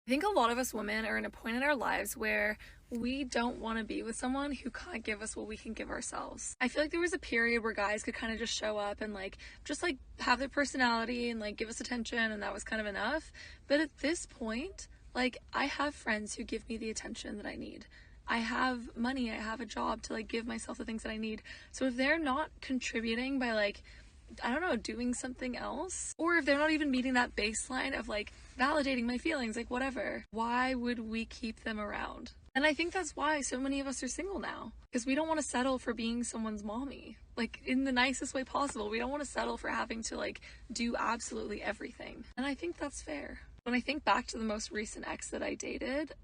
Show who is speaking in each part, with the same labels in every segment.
Speaker 1: I think a lot of us women are in a point in our lives where we don't want to be with someone who can't give us what we can give ourselves. I feel like there was a period where guys could kind of just show up and just have their personality and give us attention, and that was kind of enough. But at this point, I have friends who give me the attention that I need. I have money, I have a job to give myself the things that I need. So if they're not contributing by I don't know, doing something else, or if they're not even meeting that baseline of validating my feelings, whatever, why would we keep them around? And I think that's why so many of us are single now, because we don't want to settle for being someone's mommy, in the nicest way possible. We don't want to settle for having to do absolutely everything. And I think that's fair. When I think back to the most recent ex that I dated,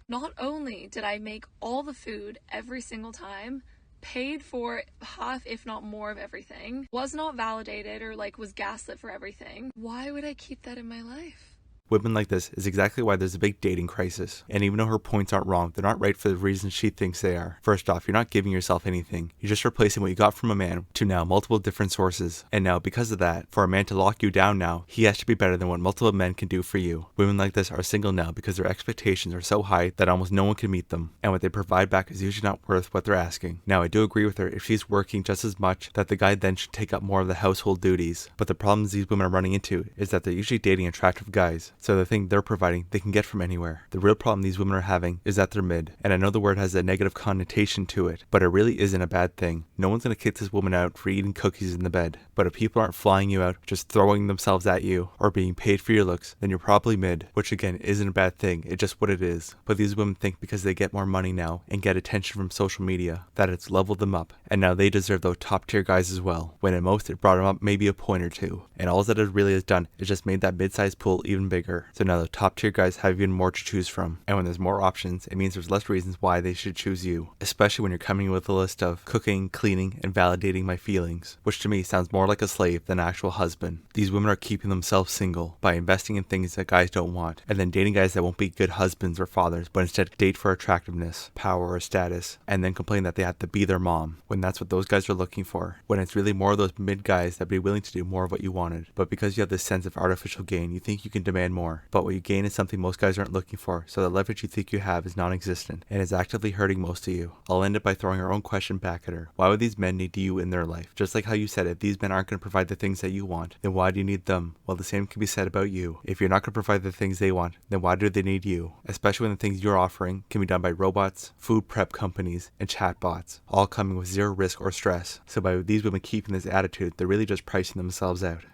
Speaker 1: not only did I make all the food every single time, paid for half if not more of everything, was not validated or was gaslit for everything, why would I keep that in my life?
Speaker 2: Women like this is exactly why there's a big dating crisis. And even though her points aren't wrong, they're not right for the reasons she thinks they are. First off, you're not giving yourself anything. You're just replacing what you got from a man to now multiple different sources. And now, because of that, for a man to lock you down now, he has to be better than what multiple men can do for you. Women like this are single now because their expectations are so high that almost no one can meet them. And what they provide back is usually not worth what they're asking. Now, I do agree with her if she's working just as much, that the guy then should take up more of the household duties. But the problems these women are running into is that they're usually dating attractive guys. So the thing they're providing, they can get from anywhere. The real problem these women are having is that they're mid. And I know the word has a negative connotation to it, but it really isn't a bad thing. No one's going to kick this woman out for eating cookies in the bed. But if people aren't flying you out, just throwing themselves at you, or being paid for your looks, then you're probably mid, which again isn't a bad thing. It's just what it is. But these women think because they get more money now and get attention from social media that it's leveled them up, and now they deserve those top tier guys as well, when at most it brought them up maybe a point or two. And all that it really has done is just made that mid-sized pool even bigger. So now the top tier guys have even more to choose from. And when there's more options, it means there's less reasons why they should choose you. Especially when you're coming with a list of cooking, cleaning, and validating my feelings, which to me sounds more like a slave than an actual husband. These women are keeping themselves single by investing in things that guys don't want, and then dating guys that won't be good husbands or fathers, but instead date for attractiveness, power, or status, and then complain that they have to be their mom, when that's what those guys are looking for. When it's really more of those mid guys that would be willing to do more of what you wanted. But because you have this sense of artificial gain, you think you can demand more. But what you gain is something most guys aren't looking for, so the leverage you think you have is non-existent, and is actively hurting most of you. I'll end it by throwing our own question back at her. Why would these men need you in their life? Just like how you said, if these men aren't going to provide the things that you want, then why do you need them? Well, the same can be said about you. If you're not going to provide the things they want, then why do they need you? Especially when the things you're offering can be done by robots, food prep companies, and chatbots, all coming with zero risk or stress. So by these women keeping this attitude, they're really just pricing themselves out.